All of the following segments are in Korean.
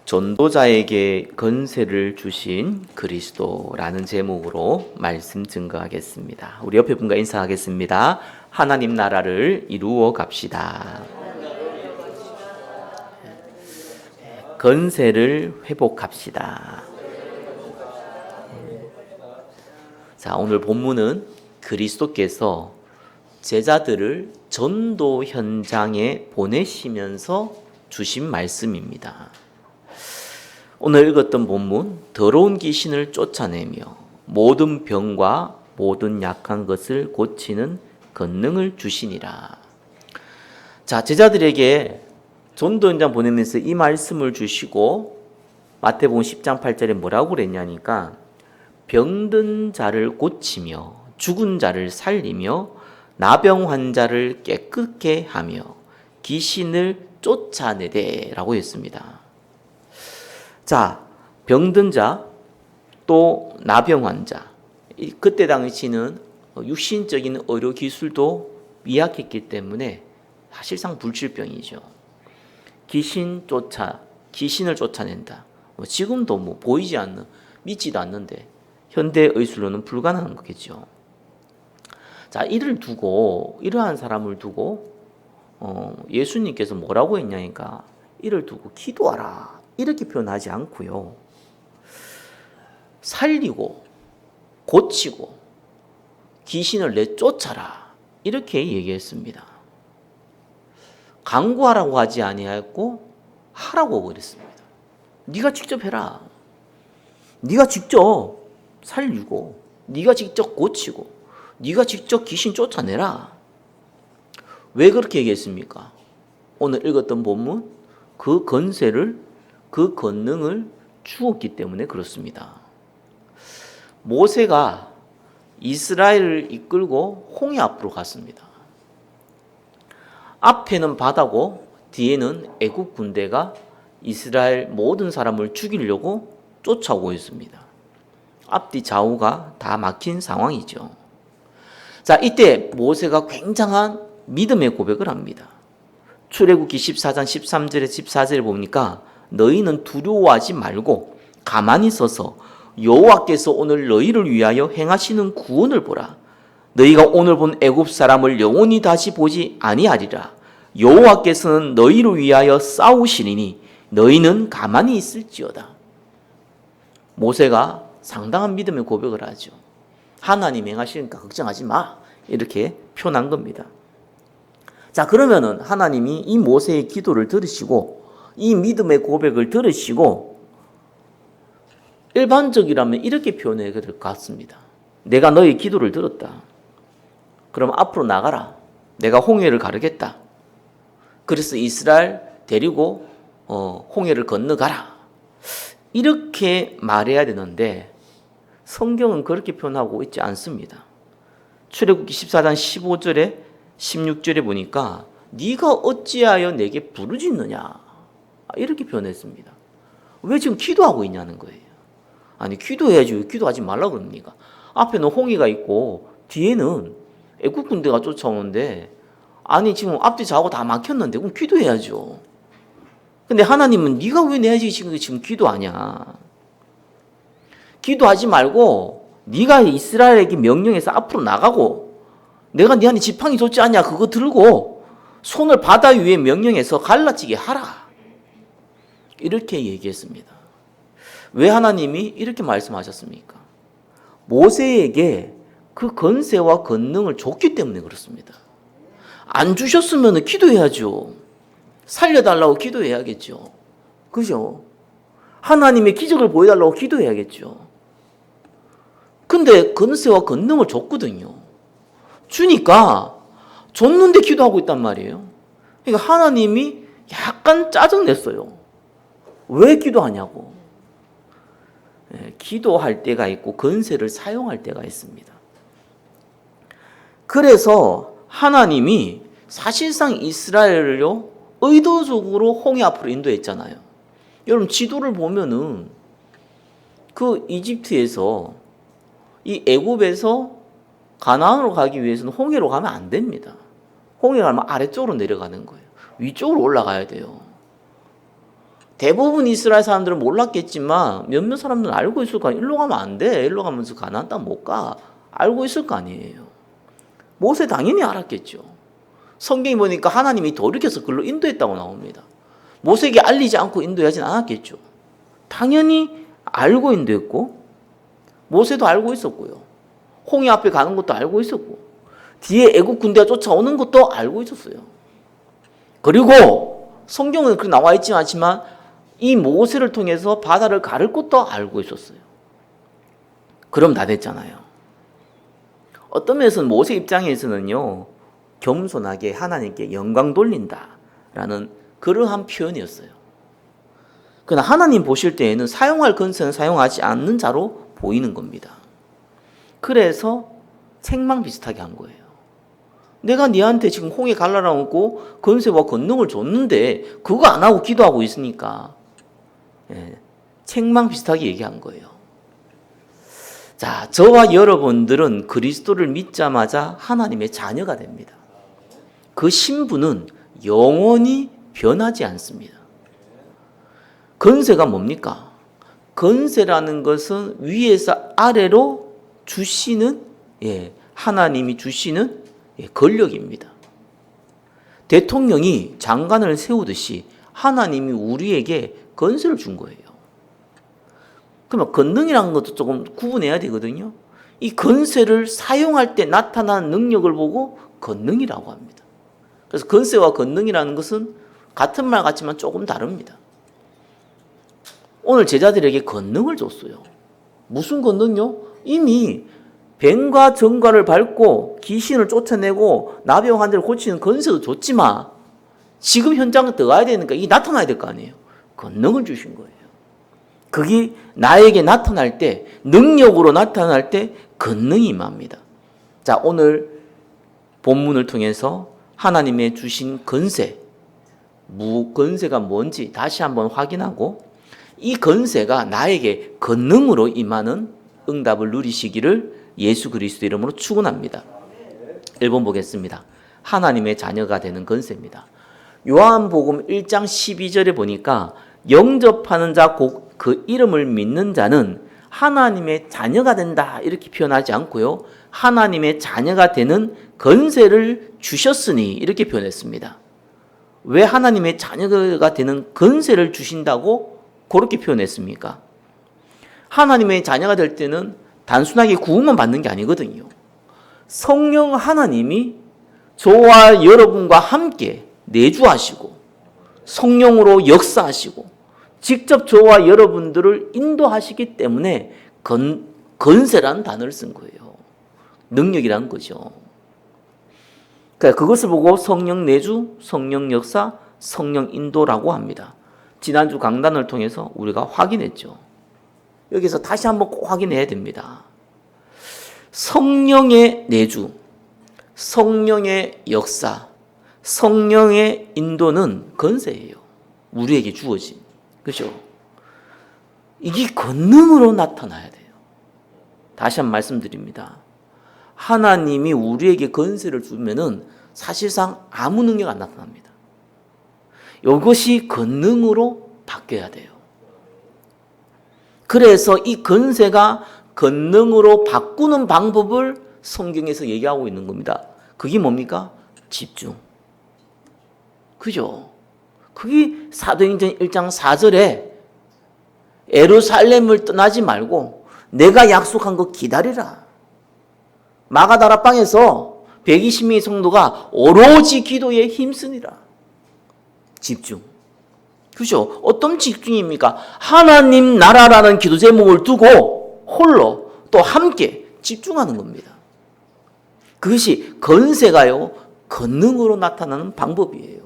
전도자에게 건세를 주신 그리스도라는 제목으로 말씀 증거하겠습니다. 우리 옆에 분과 인사하겠습니다. 하나님 나라를 이루어 갑시다. 건세를 회복합시다. 자, 오늘 본문은 그리스도께서 제자들을 전도 현장에 보내시면서 주신 말씀입니다. 오늘 읽었던 본문, 더러운 귀신을 쫓아내며 모든 병과 모든 약한 것을 고치는 권능을 주시니라. 자, 제자들에게 전도 현장 보내면서 이 말씀을 주시고 마태복음 10장 8절에 뭐라고 그랬냐니까 병든 자를 고치며 죽은 자를 살리며 나병 환자를 깨끗게 하며 귀신을 쫓아내되라고 했습니다. 자, 병든 자, 또 나병 환자. 그때 당시는 육신적인 의료 기술도 미약했기 때문에 사실상 불치병이죠. 귀신을 쫓아낸다. 지금도 보이지 않는, 믿지도 않는데 현대 의술로는 불가능한 거겠죠. 자, 이러한 사람을 두고 예수님께서 뭐라고 했냐니까 이를 두고 기도하라. 이렇게 표현하지 않고요. 살리고 고치고 귀신을 내쫓아라. 이렇게 얘기했습니다. 강구하라고 하지 아니하였고 하라고 그랬습니다. 네가 직접 해라. 네가 직접 살리고 네가 직접 고치고 네가 직접 귀신 쫓아내라. 왜 그렇게 얘기했습니까? 오늘 읽었던 본문 그 권세를 그 권능을 주었기 때문에 그렇습니다. 모세가 이스라엘을 이끌고 홍해 앞으로 갔습니다. 앞에는 바다고 뒤에는 애국 군대가 이스라엘 모든 사람을 죽이려고 쫓아오고 있습니다. 앞뒤 좌우가 다 막힌 상황이죠. 자, 이때 모세가 굉장한 믿음의 고백을 합니다. 출애굽기 14장 13절에 14절에 보니까 너희는 두려워하지 말고 가만히 서서 여호와께서 오늘 너희를 위하여 행하시는 구원을 보라. 너희가 오늘 본 애굽 사람을 영원히 다시 보지 아니하리라. 여호와께서는 너희를 위하여 싸우시리니 너희는 가만히 있을지어다. 모세가 상당한 믿음의 고백을 하죠. 하나님 행하시니까 걱정하지 마. 이렇게 표현한 겁니다. 자, 그러면은 하나님이 이 모세의 기도를 들으시고 이 믿음의 고백을 들으시고 일반적이라면 이렇게 표현해야 될 것 같습니다. 내가 너의 기도를 들었다. 그럼 앞으로 나가라. 내가 홍해를 가르겠다. 그래서 이스라엘 데리고 홍해를 건너가라. 이렇게 말해야 되는데 성경은 그렇게 표현하고 있지 않습니다. 출애굽기 14장 15절에 16절에 보니까 네가 어찌하여 내게 부르짖느냐 이렇게 표현했습니다. 왜 지금 기도하고 있냐는 거예요. 아니 기도해야지 왜 기도하지 말라고 그럽니까? 앞에는 홍해가 있고 뒤에는 애국 군대가 쫓아오는데 아니 지금 앞뒤 좌우 다 막혔는데 그럼 기도해야죠. 근데 하나님은 네가 왜 내야지 지금 기도하냐. 기도하지 말고 네가 이스라엘에게 명령해서 앞으로 나가고 내가 네한테 지팡이 줬지 않냐 그거 들고 손을 바다 위에 명령해서 갈라지게 하라. 이렇게 얘기했습니다. 왜 하나님이 이렇게 말씀하셨습니까? 모세에게 그 권세와 권능을 줬기 때문에 그렇습니다. 안 주셨으면 기도해야죠. 살려달라고 기도해야겠죠. 그죠? 하나님의 기적을 보여달라고 기도해야겠죠. 근데 권세와 권능을 줬거든요. 주니까 줬는데 기도하고 있단 말이에요. 그러니까 하나님이 약간 짜증냈어요. 왜 기도하냐고. 기도할 때가 있고 권세를 사용할 때가 있습니다. 그래서 하나님이 사실상 이스라엘을요 의도적으로 홍해 앞으로 인도했잖아요. 여러분 지도를 보면은 그 이집트에서 이 애굽에서 가나안으로 가기 위해서는 홍해로 가면 안 됩니다. 홍해로 가면 아래쪽으로 내려가는 거예요. 위쪽으로 올라가야 돼요. 대부분 이스라엘 사람들은 몰랐겠지만 몇몇 사람들은 알고 있을 거 아니에요. 일로 가면 안 돼. 일로 가면서 가나안 땅 못 가. 알고 있을 거 아니에요. 모세 당연히 알았겠죠. 성경이 보니까 하나님이 돌이켜서 그걸로 인도했다고 나옵니다. 모세에게 알리지 않고 인도하진 않았겠죠. 당연히 알고 인도했고 모세도 알고 있었고요. 홍해 앞에 가는 것도 알고 있었고 뒤에 애국 군대가 쫓아오는 것도 알고 있었어요. 그리고 성경은 그렇게 나와 있지 않지만 이 모세를 통해서 바다를 가를 것도 알고 있었어요. 그럼 다 됐잖아요. 어떤 면에서는 모세 입장에서는요, 겸손하게 하나님께 영광 돌린다라는 그러한 표현이었어요. 그러나 하나님 보실 때에는 사용할 건세는 사용하지 않는 자로 보이는 겁니다. 그래서 책망 비슷하게 한 거예요. 내가 네한테 지금 홍해 갈라놓고 건세와 권능을 줬는데 그거 안 하고 기도하고 있으니까 책망 비슷하게 얘기한 거예요. 자, 저와 여러분들은 그리스도를 믿자마자 하나님의 자녀가 됩니다. 그 신분은 영원히 변하지 않습니다. 건세가 뭡니까? 건세라는 것은 위에서 아래로 주시는 하나님이 주시는 권력입니다. 대통령이 장관을 세우듯이 하나님이 우리에게 건세를 준 거예요. 그러면 권능이라는 것도 조금 구분해야 되거든요. 이 건세를 사용할 때 나타나는 능력을 보고 권능이라고 합니다. 그래서 건세와 권능이라는 것은 같은 말 같지만 조금 다릅니다. 오늘 제자들에게 권능을 줬어요. 무슨 권능요? 이미 뱀과 정과를 밟고 귀신을 쫓아내고 나병 환자를 고치는 건세도 줬지만 지금 현장에 들어가야 되니까 이게 나타나야 될 거 아니에요. 권능을 주신 거예요. 그게 나에게 나타날 때, 능력으로 나타날 때 권능이 임합니다. 자, 오늘 본문을 통해서 하나님의 주신 건세, 건세가 뭔지 다시 한번 확인하고 이 건세가 나에게 권능으로 임하는 응답을 누리시기를 예수 그리스도 이름으로 축원합니다. 1번 보겠습니다. 하나님의 자녀가 되는 건세입니다. 요한복음 1장 12절에 보니까 영접하는 자 곧 그 이름을 믿는 자는 하나님의 자녀가 된다 이렇게 표현하지 않고요. 하나님의 자녀가 되는 건세를 주셨으니 이렇게 표현했습니다. 왜 하나님의 자녀가 되는 건세를 주신다고 그렇게 표현했습니까? 하나님의 자녀가 될 때는 단순하게 구원만 받는 게 아니거든요. 성령 하나님이 저와 여러분과 함께 내주하시고 성령으로 역사하시고 직접 저와 여러분들을 인도하시기 때문에 건세라는 단어를 쓴 거예요. 능력이라는 거죠. 그러니까 그것을 보고 성령 내주, 성령 역사, 성령 인도라고 합니다. 지난주 강단을 통해서 우리가 확인했죠. 여기서 다시 한번 꼭 확인해야 됩니다. 성령의 내주, 성령의 역사, 성령의 인도는 건세예요. 우리에게 주어진. 그렇죠? 이게 권능으로 나타나야 돼요. 다시 한번 말씀드립니다. 하나님이 우리에게 건세를 주면은 사실상 아무 능력 안 나타납니다. 이것이 권능으로 바뀌어야 돼요. 그래서 이 건세가 권능으로 바꾸는 방법을 성경에서 얘기하고 있는 겁니다. 그게 뭡니까? 집중. 그죠? 그게 사도행전 1장 4절에 예루살렘을 떠나지 말고 내가 약속한 거 기다리라. 마가다라 방에서 120명의 성도가 오로지 기도에 힘쓰니라. 집중. 그죠? 어떤 집중입니까? 하나님 나라라는 기도 제목을 두고 홀로 또 함께 집중하는 겁니다. 그것이 건세가요, 권능으로 나타나는 방법이에요.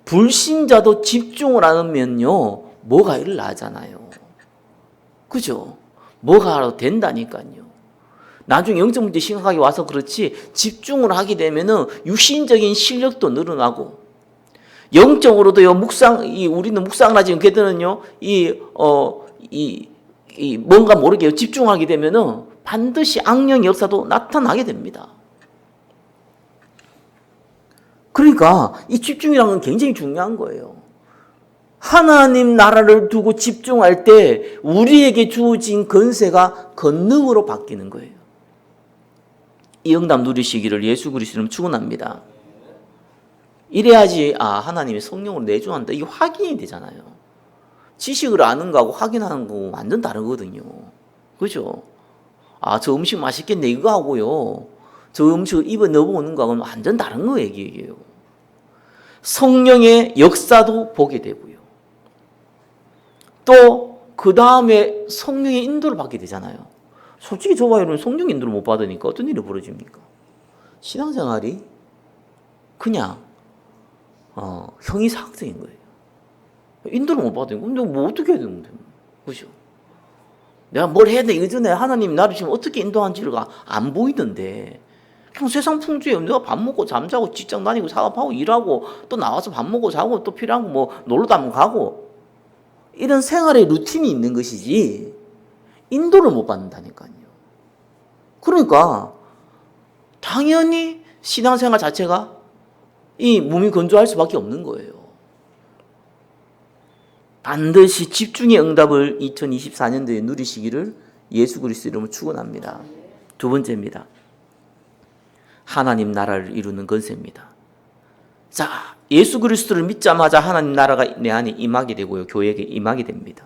불신자도 집중을 하면요, 뭐가 일어나잖아요. 그죠? 뭐가 된다니까요. 나중에 영적 문제 심각하게 와서 그렇지 집중을 하게 되면은 육신적인 실력도 늘어나고 영적으로도요 우리는 묵상을 하지 않게 되는요 뭔가 모르게 집중하게 되면은 반드시 악령의 역사도 나타나게 됩니다. 그러니까 이 집중이라는 건 굉장히 중요한 거예요. 하나님 나라를 두고 집중할 때 우리에게 주어진 권세가 권능으로 바뀌는 거예요. 이 응답 누리시기를 예수 그리스도는 축원합니다. 이래야지 하나님이 성령으로 내주한다. 이게 확인이 되잖아요. 지식을 아는 거하고 확인하는 거 완전 다르거든요. 그죠? 저 음식 맛있겠네 이거 하고요. 저 음식을 입에 넣어보는 거하고는 완전 다른 거 얘기예요. 성령의 역사도 보게 되고요. 또 그 다음에 성령의 인도를 받게 되잖아요. 솔직히 저와 여러분 성령 인도를 못 받으니까 어떤 일이 벌어집니까? 신앙생활이 그냥 형이사학생인 거예요. 인도를 못 받으니까 근데 뭐 어떻게 해야 되는데? 그죠? 내가 뭘 해야 돼? 이전에 하나님 나를 지금 어떻게 인도하는지를 안 보이던데 그냥 세상 풍조에 내가 밥 먹고 잠자고 직장 다니고 사업하고 일하고 또 나와서 밥 먹고 자고 또 필요한 거 뭐 놀러도 한번 가고 이런 생활의 루틴이 있는 것이지 인도를 못 받는다니까요. 그러니까 당연히 신앙생활 자체가 이 몸이 건조할 수밖에 없는 거예요. 반드시 집중의 응답을 2024년도에 누리시기를 예수 그리스도 이름으로 축원합니다. 두 번째입니다. 하나님 나라를 이루는 권세입니다. 자, 예수 그리스도를 믿자마자 하나님 나라가 내 안에 임하게 되고요. 교회에게 임하게 됩니다.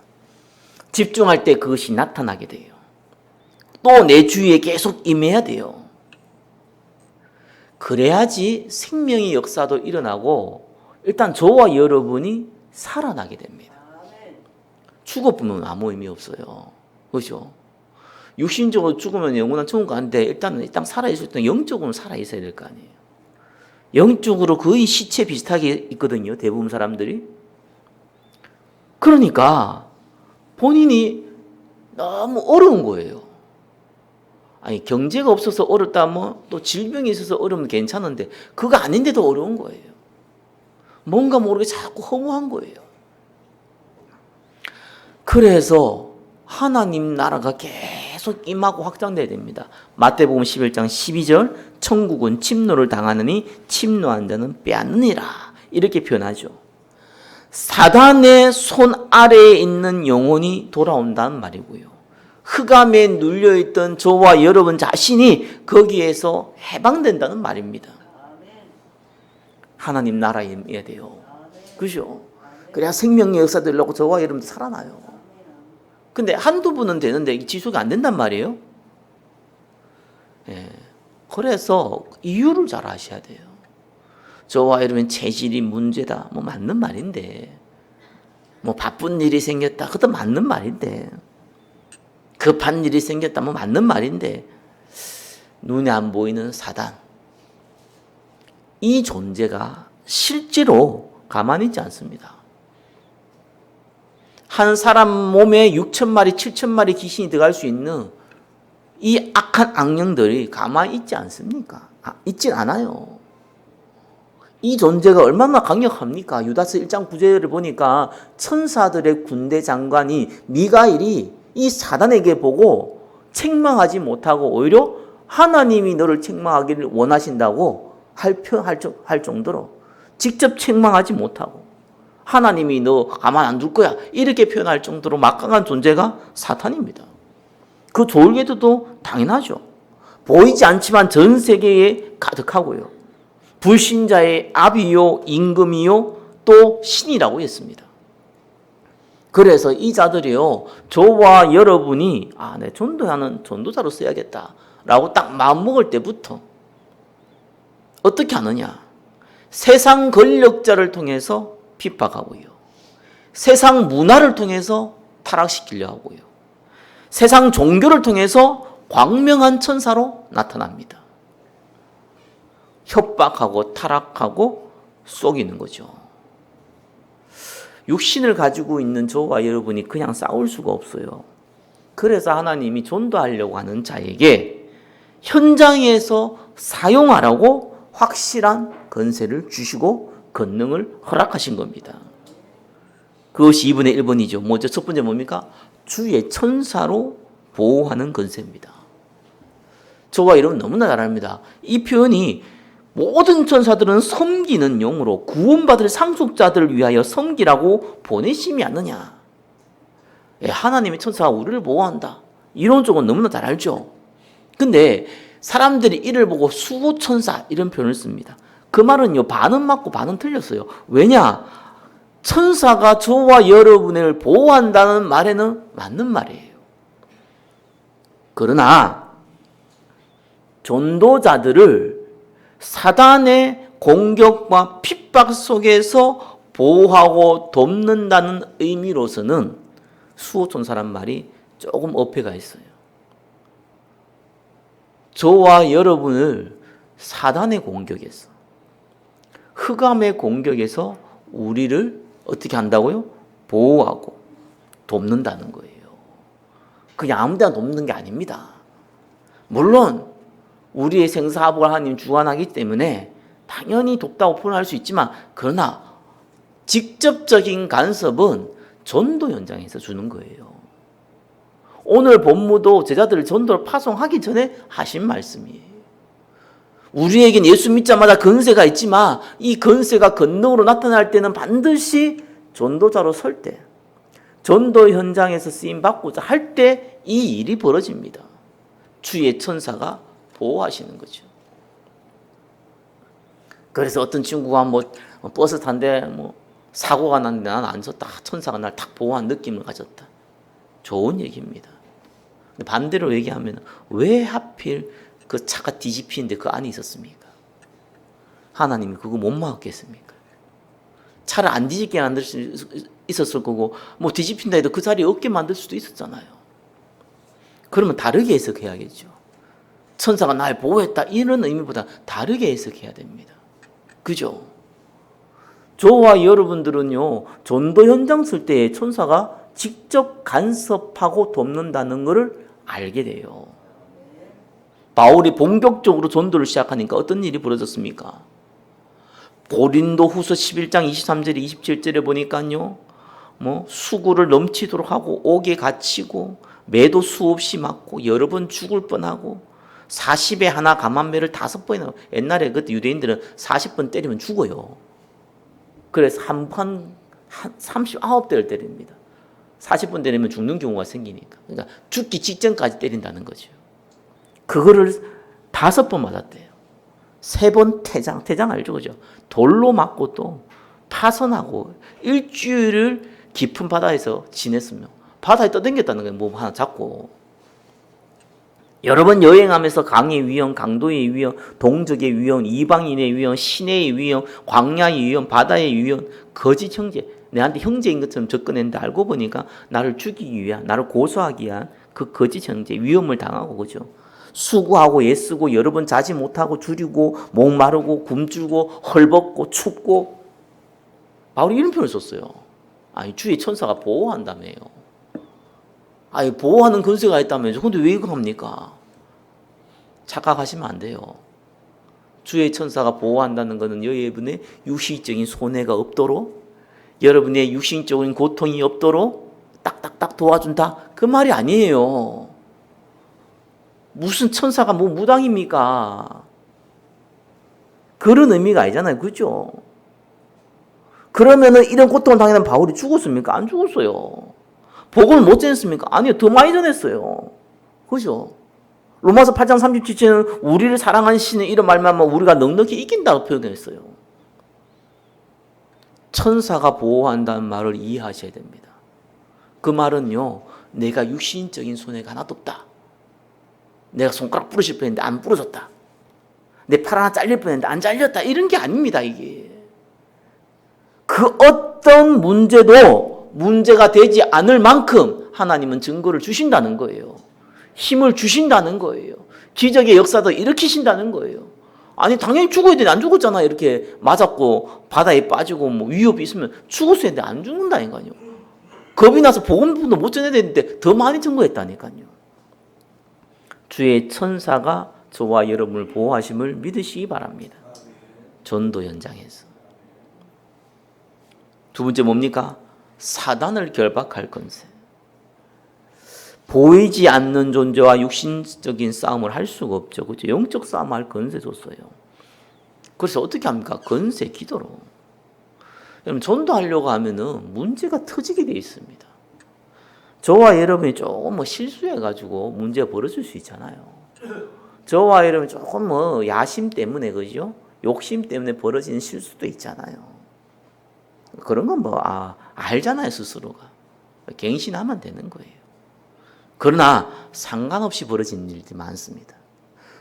집중할 때 그것이 나타나게 돼요. 또 내 주위에 계속 임해야 돼요. 그래야지 생명의 역사도 일어나고 일단 저와 여러분이 살아나게 됩니다. 죽어보면 아무 의미 없어요. 그렇죠? 육신적으로 죽으면 영원한 천국 가는데 일단 살아있을 때 영적으로 살아있어야 될 거 아니에요. 영적으로 거의 시체 비슷하게 있거든요. 대부분 사람들이. 그러니까 본인이 너무 어려운 거예요. 아니 경제가 없어서 어렵다 또 질병이 있어서 어려우면 괜찮은데 그거 아닌데도 어려운 거예요. 뭔가 모르게 자꾸 허무한 거예요. 그래서 하나님 나라가 계속 임하고 확장돼야 됩니다. 마태복음 11장 12절 천국은 침노를 당하느니 침노한 자는 빼앗느니라 이렇게 표현하죠. 사단의 손 아래에 있는 영혼이 돌아온다는 말이고요. 흑암에 눌려있던 저와 여러분 자신이 거기에서 해방된다는 말입니다. 하나님 나라에 임해야 돼요. 그죠? 그래야 생명의 역사들려고 저와 여러분도 살아나요. 근데 한두 분은 되는데 지속이 안 된단 말이에요. 예. 그래서 이유를 잘 아셔야 돼요. 저와 여러분 체질이 문제다. 맞는 말인데. 바쁜 일이 생겼다. 그것도 맞는 말인데. 급한 일이 생겼다. 맞는 말인데. 눈에 안 보이는 사단. 이 존재가 실제로 가만히 있지 않습니다. 한 사람 몸에 6,000마리, 7,000마리 귀신이 들어갈 수 있는 이 악한 악령들이 가만히 있지 않습니까? 있진 않아요. 이 존재가 얼마나 강력합니까? 유다서 1장 9절을 보니까 천사들의 군대 장관이 미가엘이 이 사단에게 보고 책망하지 못하고 오히려 하나님이 너를 책망하기를 원하신다고 할 정도로 직접 책망하지 못하고 하나님이 너 가만 안 둘 거야 이렇게 표현할 정도로 막강한 존재가 사탄입니다. 그 졸개도도 당연하죠. 보이지 않지만 전 세계에 가득하고요. 불신자의 압이요 임금이요 또 신이라고 했습니다. 그래서 이 자들이요 저와 여러분이 내 전도하는 전도자로 써야겠다라고 딱 마음먹을 때부터 어떻게 하느냐. 세상 권력자를 통해서 핍박하고요. 세상 문화를 통해서 타락시키려 하고요. 세상 종교를 통해서 광명한 천사로 나타납니다. 협박하고 타락하고 속이는 거죠. 육신을 가지고 있는 저와 여러분이 그냥 싸울 수가 없어요. 그래서 하나님이 전도하려고 하는 자에게 현장에서 사용하라고 확실한 권세를 주시고 권능을 허락하신 겁니다. 그것이 2분의 1번이죠. 먼저 첫 번째 뭡니까? 주의 천사로 보호하는 권세입니다. 저와 여러분 너무나 잘 압니다. 이 표현이 모든 천사들은 섬기는 영으로 구원받을 상속자들을 위하여 섬기라고 보내심이 않느냐. 하나님의 천사가 우리를 보호한다. 이론적으로 너무나 잘 알죠. 근데 사람들이 이를 보고 수호천사 이런 표현을 씁니다. 그 말은요, 반은 맞고 반은 틀렸어요. 왜냐? 천사가 저와 여러분을 보호한다는 말에는 맞는 말이에요. 그러나 전도자들을 사단의 공격과 핍박 속에서 보호하고 돕는다는 의미로서는 수호천사란 말이 조금 어폐가 있어요. 저와 여러분을 사단의 공격에서, 흑암의 공격에서 우리를 어떻게 한다고요? 보호하고 돕는다는 거예요. 그냥 아무 데나 돕는 게 아닙니다. 물론 우리의 생사하복을 하나님 주관하기 때문에 당연히 돕다고 표현할 수 있지만, 그러나 직접적인 간섭은 전도 현장에서 주는 거예요. 오늘 본무도 제자들을 전도를 파송하기 전에 하신 말씀이에요. 우리에겐 예수 믿자마자 건세가 있지만 이 건세가 권능으로 나타날 때는 반드시 전도자로 설 때, 전도 현장에서 쓰임받고자 할 때 이 일이 벌어집니다. 주의 천사가 보호하시는 거죠. 그래서 어떤 친구가 버스 탄데 사고가 났는데 나는 안 졌다. 천사가 날 탁 보호한 느낌을 가졌다. 좋은 얘기입니다. 근데 반대로 얘기하면 왜 하필 그 차가 뒤집히는데 그 안에 있었습니까? 하나님이 그거 못 막았겠습니까? 차를 안 뒤집게 만들 수 있었을 거고, 뒤집힌다 해도 그 자리에 없게 만들 수도 있었잖아요. 그러면 다르게 해석해야겠죠. 천사가 날 보호했다 이런 의미보다 다르게 해석해야 됩니다. 그죠? 저와 여러분들은요, 전도 현장 쓸 때 천사가 직접 간섭하고 돕는다는 것을 알게 돼요. 바울이 본격적으로 전도를 시작하니까 어떤 일이 벌어졌습니까? 고린도 후서 11장 23절에 27절에 보니까요, 수구를 넘치도록 하고 옥에 갇히고 매도 수없이 맞고 여러 번 죽을 뻔하고 40에 하나 감한매를 5번이나, 옛날에 그때 유대인들은 40번 때리면 죽어요. 그래서 한 39대를 때립니다. 40번 때리면 죽는 경우가 생기니까. 그러니까 죽기 직전까지 때린다는 거죠. 그거를 5번 맞았대요. 3번 태장 알죠? 그죠? 돌로 맞고 또 파선하고 일주일을 깊은 바다에서 지냈으며, 바다에 떠댕겼다는 거예요. 뭐 하나 잡고. 여러 번 여행하면서 강의 위험, 강도의 위험, 동족의 위험, 이방인의 위험, 시내의 위험, 광야의 위험, 바다의 위험, 거짓 형제, 내한테 형제인 것처럼 접근했는데 알고 보니까 나를 죽이기 위한, 나를 고소하기 위한 그 거짓 형제, 위험을 당하고, 그죠? 수고하고 애쓰고 여러 번 자지 못하고 줄이고 목마르고 굶주고 헐벗고 춥고. 바울이 이런 표현을 썼어요. 아니, 주의 천사가 보호한다며요. 아니, 보호하는 권세가 있다면서. 근데 왜 이거 합니까? 착각하시면 안 돼요. 주의 천사가 보호한다는 것은 여러분의 육신적인 손해가 없도록, 여러분의 육신적인 고통이 없도록 딱딱딱 도와준다, 그 말이 아니에요. 무슨 천사가 무당입니까? 그런 의미가 아니잖아요. 그죠? 그러면은 이런 고통을 당하는 바울이 죽었습니까? 안 죽었어요. 복음을 못 전했습니까? 아니요. 더 많이 전했어요. 그죠? 로마서 8장 37절은 우리를 사랑하는 신은 이런 말만 하면 우리가 넉넉히 이긴다고 표현했어요. 천사가 보호한다는 말을 이해하셔야 됩니다. 그 말은요, 내가 육신적인 손해가 하나도 없다. 내가 손가락 부러질 뻔했는데 안 부러졌다. 내 팔 하나 잘릴 뻔했는데 안 잘렸다. 이런 게 아닙니다, 이게. 그 어떤 문제도 문제가 되지 않을 만큼 하나님은 증거를 주신다는 거예요. 힘을 주신다는 거예요. 기적의 역사도 일으키신다는 거예요. 아니, 당연히 죽어야 되는데 안 죽었잖아. 이렇게 맞았고 바다에 빠지고 위협이 있으면 죽었어야 되는데 안 죽는다니까요. 겁이 나서 복음도 못 전해야 되는데 더 많이 증거했다니까요. 주의 천사가 저와 여러분을 보호하심을 믿으시기 바랍니다. 전도 현장에서. 두 번째 뭡니까? 사단을 결박할 권세. 보이지 않는 존재와 육신적인 싸움을 할 수가 없죠. 그렇죠? 영적 싸움을 할 권세 줬어요. 그래서 어떻게 합니까? 건세 기도로. 여러분 전도하려고 하면은 문제가 터지게 돼 있습니다. 저와 여러분이 조금 실수해가지고 문제가 벌어질 수 있잖아요. 저와 여러분이 조금 야심 때문에 그죠? 욕심 때문에 벌어지는 실수도 있잖아요. 그런 건 알잖아요 스스로가. 갱신하면 되는 거예요. 그러나 상관없이 벌어지는 일들이 많습니다.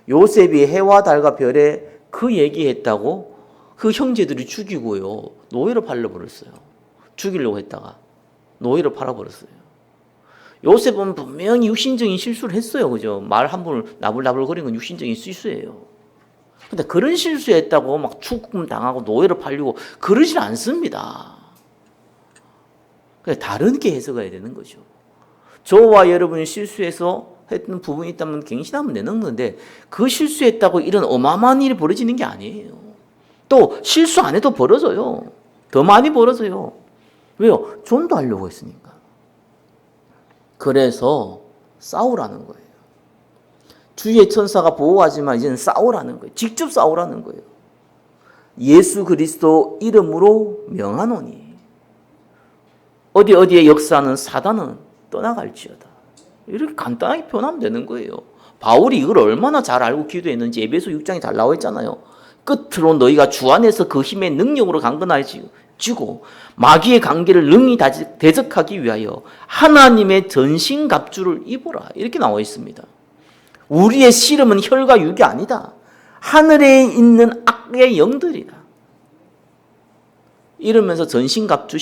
요셉이 해와 달과 별에 그 얘기했다고 그 형제들이 죽이고요. 노예로 팔려버렸어요. 죽이려고 했다가 노예로 팔아버렸어요. 요셉은 분명히 육신적인 실수를 했어요. 그죠? 말 한 번을 나불나불거리는 건 육신적인 실수예요. 근데 그런 실수했다고 막 죽음 당하고 노예로 팔리고 그러질 않습니다. 다른 게 해석해야 되는 거죠. 저와 여러분이 실수해서 했던 부분이 있다면 갱신하면 되는 건데 그 실수했다고 이런 어마어마한 일이 벌어지는 게 아니에요. 또 실수 안 해도 벌어져요. 더 많이 벌어져요. 왜요? 전도하려고 했으니까. 그래서 싸우라는 거예요. 주의 천사가 보호하지만 이제는 싸우라는 거예요. 직접 싸우라는 거예요. 예수 그리스도 이름으로 명하노니 어디에 역사하는 사단은 떠나갈지어다. 이렇게 간단하게 표현하면 되는 거예요. 바울이 이걸 얼마나 잘 알고 기도했는지 에베소 6장에 잘 나와 있잖아요. 끝으로 너희가 주 안에서 그 힘의 능력으로 강건해지고 마귀의 관계를 능히 대적하기 위하여 하나님의 전신갑주를 입어라. 이렇게 나와 있습니다. 우리의 씨름은 혈과 육이 아니다. 하늘에 있는 악의 영들이다. 이러면서 전신갑주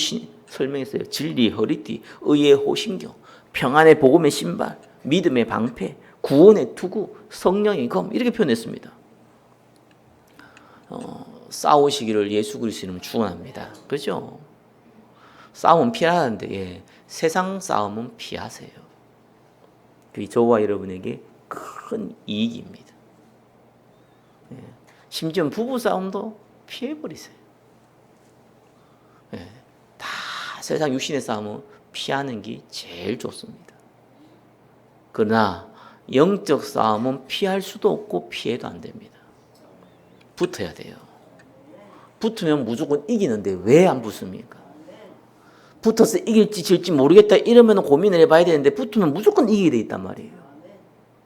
설명했어요. 진리의 허리띠, 의의 호신경, 평안의 복음의 신발, 믿음의 방패, 구원의 투구, 성령의 검 이렇게 표현했습니다. 싸우시기를 예수 그리스도 이름으로 축원합니다. 그렇죠? 싸움은 피하는데 세상 싸움은 피하세요. 그게 저와 여러분에게 큰 이익입니다. 심지어 부부 싸움도 피해버리세요. 다 세상 육신의 싸움은 피하는 게 제일 좋습니다. 그러나 영적 싸움은 피할 수도 없고 피해도 안 됩니다. 붙어야 돼요. 붙으면 무조건 이기는데 왜 안 붙습니까? 붙어서 이길지 질지 모르겠다 이러면 고민을 해봐야 되는데 붙으면 무조건 이기게 돼 있단 말이에요.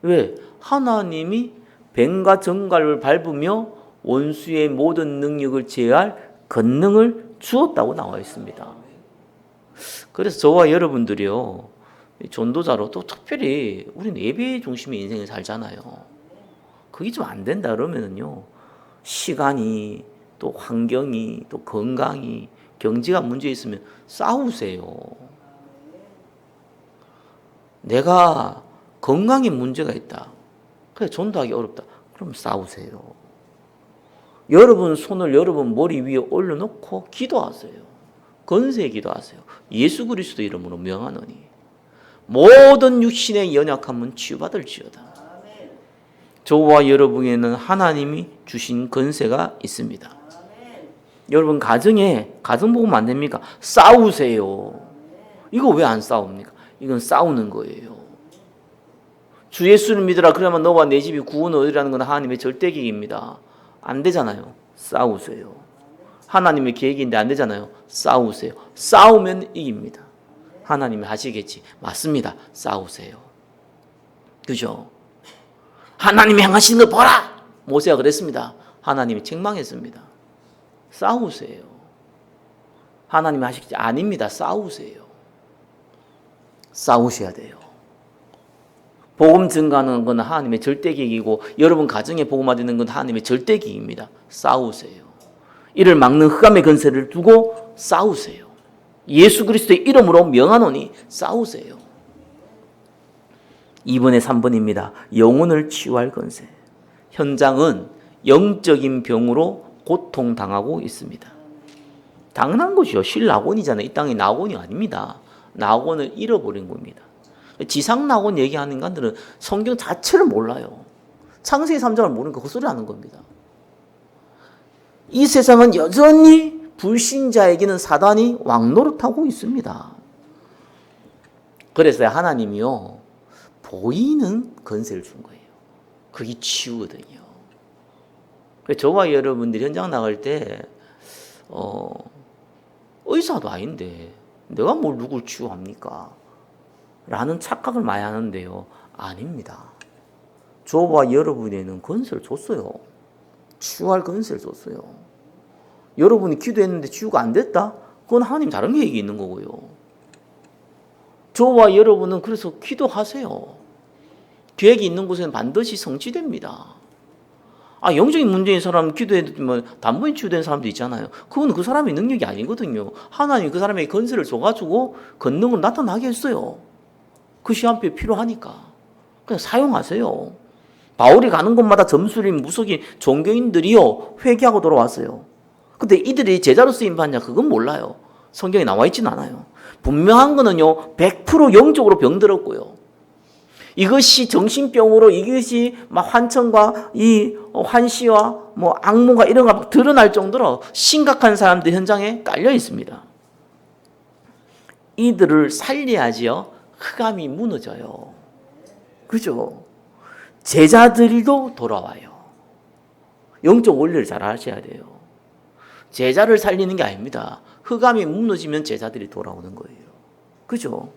왜? 하나님이 뱀과 정갈을 밟으며 원수의 모든 능력을 제어할 권능을 주었다고 나와 있습니다. 그래서 저와 여러분들이요, 전도자로 또 특별히 우리는 예배 중심의 인생을 살잖아요. 그게 좀 안 된다 그러면은요, 시간이 또 환경이 또 건강이 경제가 문제 있으면 싸우세요. 내가 건강에 문제가 있다. 그래 전도하기 어렵다. 그럼 싸우세요. 여러분 손을 여러분 머리 위에 올려놓고 기도하세요. 건세 기도하세요. 예수 그리스도 이름으로 명하노니 모든 육신의 연약함은 치유받을지어다. 저와 여러분에는 하나님이 주신 건세가 있습니다. 여러분 가정 보면 안 됩니까? 싸우세요. 이거 왜 안 싸웁니까? 이건 싸우는 거예요. 주 예수를 믿으라 그러면 너와 내 집이 구원을 얻으라는 건 하나님의 절대계획입니다. 안 되잖아요. 싸우세요. 하나님의 계획인데 안 되잖아요. 싸우세요. 싸우면 이깁니다. 하나님이 하시겠지. 맞습니다. 싸우세요. 그죠? 하나님이 행하시는 걸 보라! 모세가 그랬습니다. 하나님이 책망했습니다. 싸우세요. 하나님이 하시겠지. 아닙니다. 싸우세요. 싸우셔야 돼요. 복음 증가하는 건 하나님의 절대계획이고 여러분 가정에 복음화 되는 건 하나님의 절대계획입니다. 싸우세요. 이를 막는 흑암의 권세를 두고 싸우세요. 예수 그리스도의 이름으로 명하노니 싸우세요. 2번에 3번입니다. 영혼을 치유할 권세. 현장은 영적인 병으로 고통당하고 있습니다. 당연한 것이요. 실낙원이잖아요. 이 땅이 낙원이 아닙니다. 낙원을 잃어버린 겁니다. 지상 낙원 얘기하는 인간들은 성경 자체를 몰라요. 창세기 3장을 모르니까 헛소리 하는 겁니다. 이 세상은 여전히 불신자에게는 사단이 왕노릇하고 있습니다. 그래서 하나님이요 보이는 권세를 준 거예요. 그게 치유거든요. 저와 여러분들이 현장 나갈 때 의사도 아닌데 내가 뭘 누굴 치유합니까? 라는 착각을 많이 하는데요. 아닙니다. 저와 여러분에는 권세를 줬어요. 치유할 권세를 줬어요. 여러분이 기도했는데 치유가 안 됐다? 그건 하나님 다른 계획이 있는 거고요. 저와 여러분은 그래서 기도하세요. 계획이 있는 곳에는 반드시 성취됩니다. 영적인 문제인 사람 기도해도 단번에 치유된 사람도 있잖아요. 그건 그 사람의 능력이 아니거든요. 하나님이 그 사람에게 권세를 줘가지고 권능을 나타나게 했어요. 그 시간표에 필요하니까. 그냥 사용하세요. 바울이 가는 곳마다 점술인, 무속인, 종교인들이요 회개하고 돌아왔어요. 근데 이들이 제자로 쓰임 받냐 그건 몰라요. 성경에 나와 있지는 않아요. 분명한 거는요 100% 영적으로 병들었고요. 이것이 정신병으로 이것이 막 환청과 이 환시와 뭐 악몽과 이런 거 막 드러날 정도로 심각한 사람들 현장에 깔려 있습니다. 이들을 살려야지요 흑암이 무너져요. 그죠? 제자들도 돌아와요. 영적 원리를 잘 아셔야 돼요. 제자를 살리는 게 아닙니다. 흑암이 무너지면 제자들이 돌아오는 거예요. 그죠?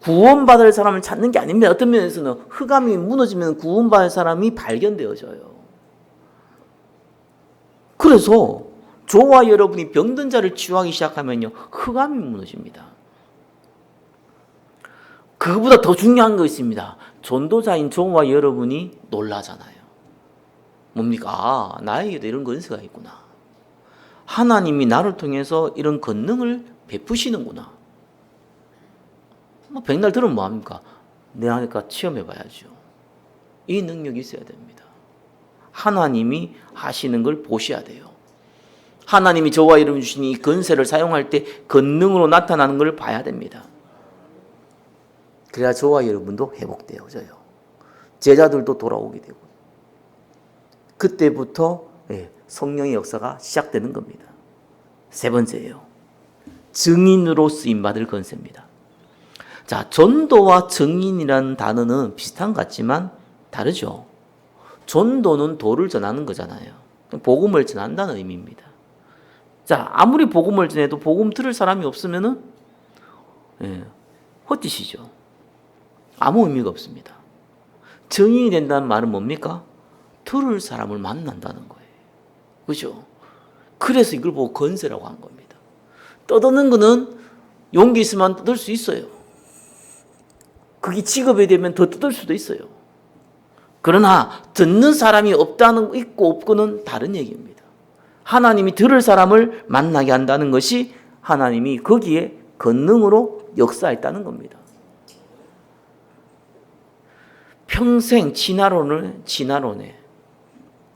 구원받을 사람을 찾는 게 아닙니다. 어떤 면에서는 흑암이 무너지면 구원받을 사람이 발견되어져요. 그래서 저와 여러분이 병든 자를 치유하기 시작하면요 흑암이 무너집니다. 그거보다 더 중요한 거 있습니다. 전도자인 저와 여러분이 놀라잖아요. 뭡니까? 나에게도 이런 권세가 있구나. 하나님이 나를 통해서 이런 권능을 베푸시는구나. 백날 들으면 뭐합니까? 내 안에까 체험해봐야죠. 이 능력이 있어야 됩니다. 하나님이 하시는 걸 보셔야 돼요. 하나님이 저와 여러분 주신 이 권세를 사용할 때 권능으로 나타나는 걸 봐야 됩니다. 그래야 저와 여러분도 회복되어져요. 제자들도 돌아오게 되고 그때부터 성령의 역사가 시작되는 겁니다. 세 번째예요. 증인으로 쓰임받을 권세입니다. 자, 전도와 증인이라는 단어는 비슷한 것 같지만 다르죠. 전도는 도를 전하는 거잖아요. 복음을 전한다는 의미입니다. 자, 아무리 복음을 전해도 복음 들을 사람이 없으면은 헛짓이죠. 아무 의미가 없습니다. 증인이 된다는 말은 뭡니까? 들을 사람을 만난다는 거예요. 그죠? 그래서 이걸 보고 권세라고 한 겁니다. 떠드는 거는 용기 있으면 떠들 수 있어요. 그게 직업이 되면 더 뜯을 수도 있어요. 그러나 듣는 사람이 없다는 있고 없고는 다른 얘기입니다. 하나님이 들을 사람을 만나게 한다는 것이 하나님이 거기에 권능으로 역사했다는 겁니다. 평생 진화론에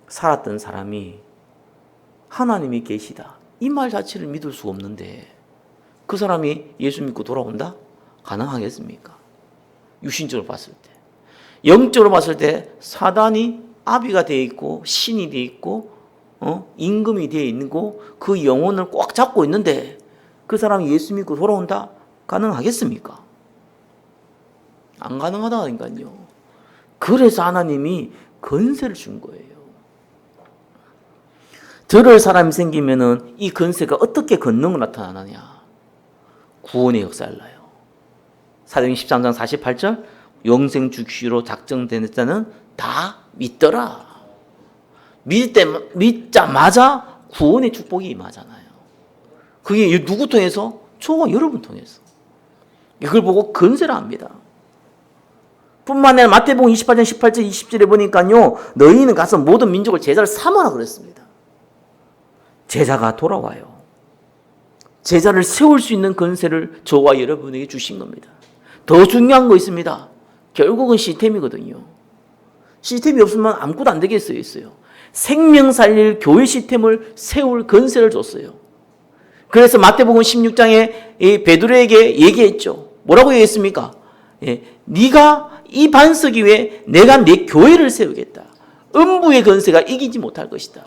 살았던 사람이 하나님이 계시다. 이 말 자체를 믿을 수가 없는데 그 사람이 예수 믿고 돌아온다? 가능하겠습니까? 유신적으로 봤을 때. 영적으로 봤을 때 사단이 아비가 되어 있고 신이 되어 있고 임금이 되어 있고 그 영혼을 꽉 잡고 있는데 그 사람이 예수 믿고 돌아온다? 가능하겠습니까? 안 가능하다니까요. 그래서 하나님이 권세를 준 거예요. 들을 사람이 생기면은 이 권세가 어떻게 권능으로 나타나느냐? 구원의 역사를 나요. 사도행전 13장 48절 영생 주시로 작정된 자는 다 믿더라. 믿자마자 구원의 축복이 임하잖아요. 그게 누구 통해서? 저와 여러분 통해서. 이걸 보고 권세를 합니다. 뿐만 아니라 마태복음 28장 18절 20절에 보니까요 너희는 가서 모든 민족을 제자를 삼으라 그랬습니다. 제자가 돌아와요. 제자를 세울 수 있는 권세를 저와 여러분에게 주신 겁니다. 더 중요한 거 있습니다. 결국은 시스템이거든요. 시스템이 없으면 아무것도 안 되게 쓰여 있어요. 생명 살릴 교회 시스템을 세울 권세를 줬어요. 그래서 마태복음 16장에 베드로에게 얘기했죠. 뭐라고 얘기했습니까? 네가 이 반석 위에 내가 내 교회를 세우겠다. 음부의 권세가 이기지 못할 것이다.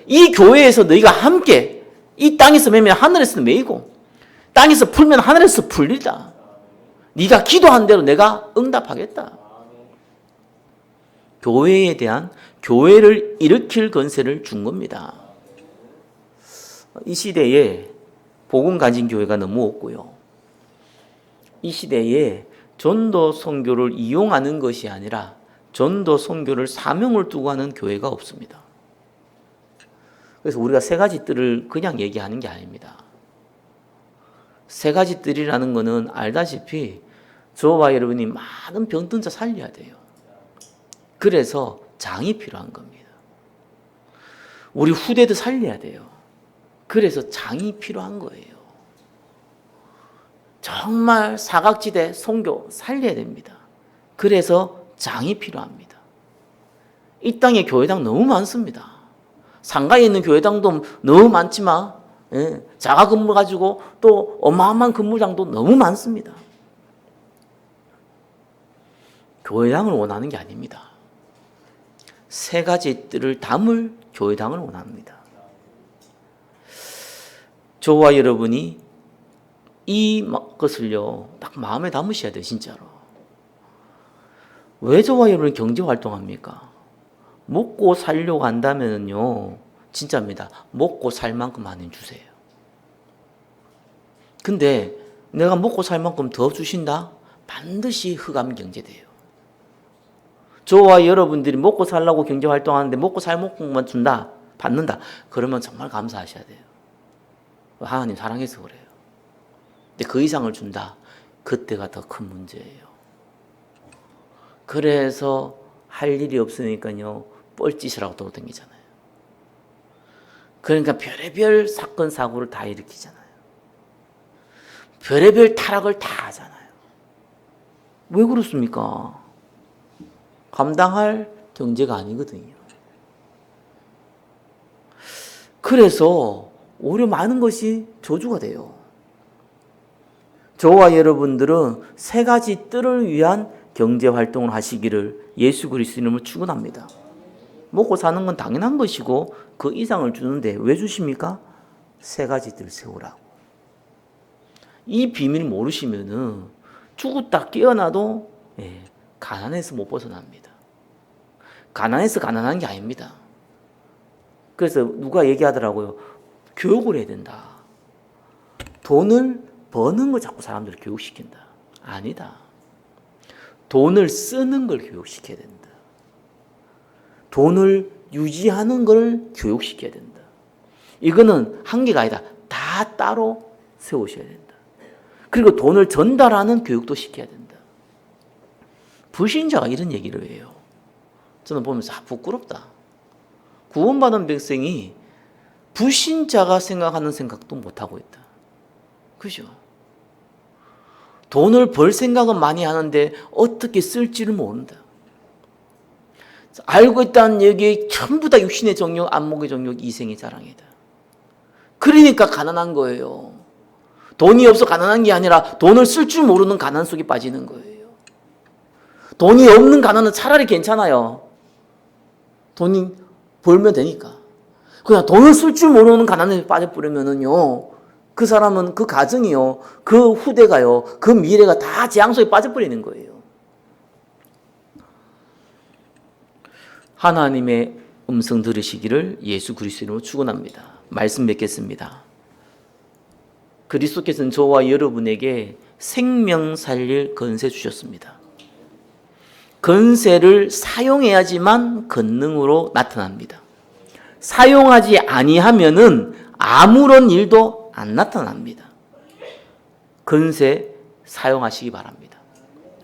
이 교회에서 너희가 함께 이 땅에서 매면 하늘에서 매이고 땅에서 풀면 하늘에서 풀리다. 네가 기도한 대로 내가 응답하겠다. 교회에 대한 교회를 일으킬 권세를 준 겁니다. 이 시대에 복음 가진 교회가 너무 없고요. 이 시대에 전도 선교를 이용하는 것이 아니라 전도 선교를 사명을 두고 하는 교회가 없습니다. 그래서 우리가 세 가지 뜰을 그냥 얘기하는 게 아닙니다. 세 가지 뜰이라는 것은 알다시피 저와 여러분이 많은 병든 자 살려야 돼요. 그래서 장이 필요한 겁니다. 우리 후대도 살려야 돼요. 그래서 장이 필요한 거예요. 정말 사각지대 선교 살려야 됩니다. 그래서 장이 필요합니다. 이 땅에 교회당 너무 많습니다. 상가에 있는 교회당도 너무 많지만 자가 건물 가지고 또 어마어마한 건물장도 너무 많습니다. 교회당을 원하는 게 아닙니다. 세 가지 뜰을 담을 교회당을 원합니다. 저와 여러분이 이 것을요 딱 마음에 담으셔야 돼요. 진짜로. 왜 저와 여러분이 경제활동합니까? 먹고 살려고 한다면요 진짜입니다. 먹고 살 만큼 하나님 주세요. 근데 내가 먹고 살 만큼 더 주신다? 반드시 흑암 경제돼요. 저와 여러분들이 먹고 살라고 경제활동하는데 먹고 살 만큼만 준다? 받는다? 그러면 정말 감사하셔야 돼요. 하나님 사랑해서 그래요. 근데 그 이상을 준다? 그때가 더 큰 문제예요. 그래서 할 일이 없으니까요 뻘짓이라고 돌아다니잖아요. 그러니까 별의별 사건 사고를 다 일으키잖아요. 별의별 타락을 다 하잖아요. 왜 그렇습니까? 감당할 경제가 아니거든요. 그래서 오히려 많은 것이 저주가 돼요. 저와 여러분들은 세 가지 뜰을 위한 경제활동을 하시기를 예수 그리스도 이름으로 축원합니다. 먹고 사는 건 당연한 것이고 그 이상을 주는데 왜 주십니까? 세 가지 뜰 세우라고. 이 비밀 모르시면은 죽었다 깨어나도 가난해서 못 벗어납니다. 가난해서 가난한 게 아닙니다. 그래서 누가 얘기하더라고요. 교육을 해야 된다. 돈을 버는 걸 자꾸 사람들을 교육시킨다. 아니다. 돈을 쓰는 걸 교육시켜야 된다. 돈을 유지하는 걸 교육시켜야 된다. 이거는 한 개가 아니다. 다 따로 세우셔야 된다. 그리고 돈을 전달하는 교육도 시켜야 된다. 불신자가 이런 얘기를 해요. 저는 보면서 부끄럽다. 구원받은 백성이 불신자가 생각하는 생각도 못하고 있다. 그죠? 돈을 벌 생각은 많이 하는데 어떻게 쓸지를 모른다. 알고 있다는 얘기 전부 다 육신의 정욕, 안목의 정욕, 이생의 자랑이다. 그러니까 가난한 거예요. 돈이 없어 가난한 게 아니라 돈을 쓸 줄 모르는 가난 속에 빠지는 거예요. 돈이 없는 가난은 차라리 괜찮아요. 돈이 벌면 되니까. 그냥 돈을 쓸 줄 모르는 가난에 빠져버리면은요, 그 사람은, 그 가정이요, 그 후대가요, 그 미래가 다 재앙 속에 빠져버리는 거예요. 하나님의 음성 들으시기를 예수 그리스도로 축원합니다. 말씀 맺겠습니다. 그리스도께서는 저와 여러분에게 생명 살릴 권세 주셨습니다. 권세를 사용해야지만 권능으로 나타납니다. 사용하지 아니하면은 아무런 일도 안 나타납니다. 권세 사용하시기 바랍니다.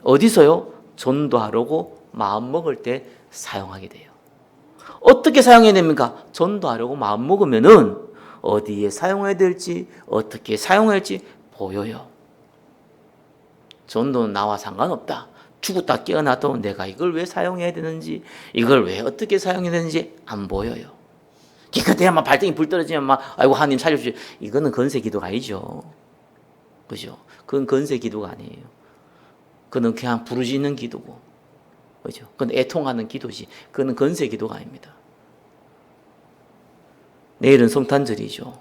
어디서요? 전도하려고 마음 먹을 때 사용하게 돼요. 어떻게 사용해야 됩니까? 전도하려고 마음 먹으면은 어디에 사용해야 될지, 어떻게 사용해야 할지 보여요. 전도는 나와 상관없다. 죽었다 깨어나도 내가 이걸 왜 사용해야 되는지, 이걸 왜 어떻게 사용해야 되는지 안 보여요. 그때 막 발등이 불 떨어지면 막 아이고 하나님 살려주세요. 이거는 건세 기도가 아니죠. 그죠? 그건 건세 기도가 아니에요. 그건 그냥 부르짖는 기도고, 그죠? 그건 애통하는 기도지. 그건 건세 기도가 아닙니다. 내일은 성탄절이죠.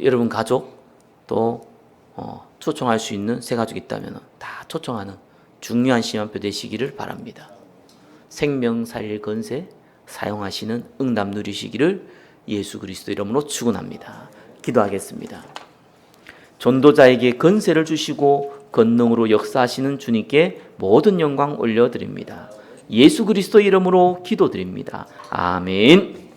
여러분 가족 또 초청할 수 있는 새 가족이 있다면 다 초청하는 중요한 시간표 되시기를 바랍니다. 생명 살릴 건세 사용하시는 응답 누리시기를 예수 그리스도 이름으로 축원합니다. 기도하겠습니다. 전도자에게 건세를 주시고 권능으로 역사하시는 주님께 모든 영광 올려드립니다. 예수 그리스도 이름으로 기도드립니다. 아멘.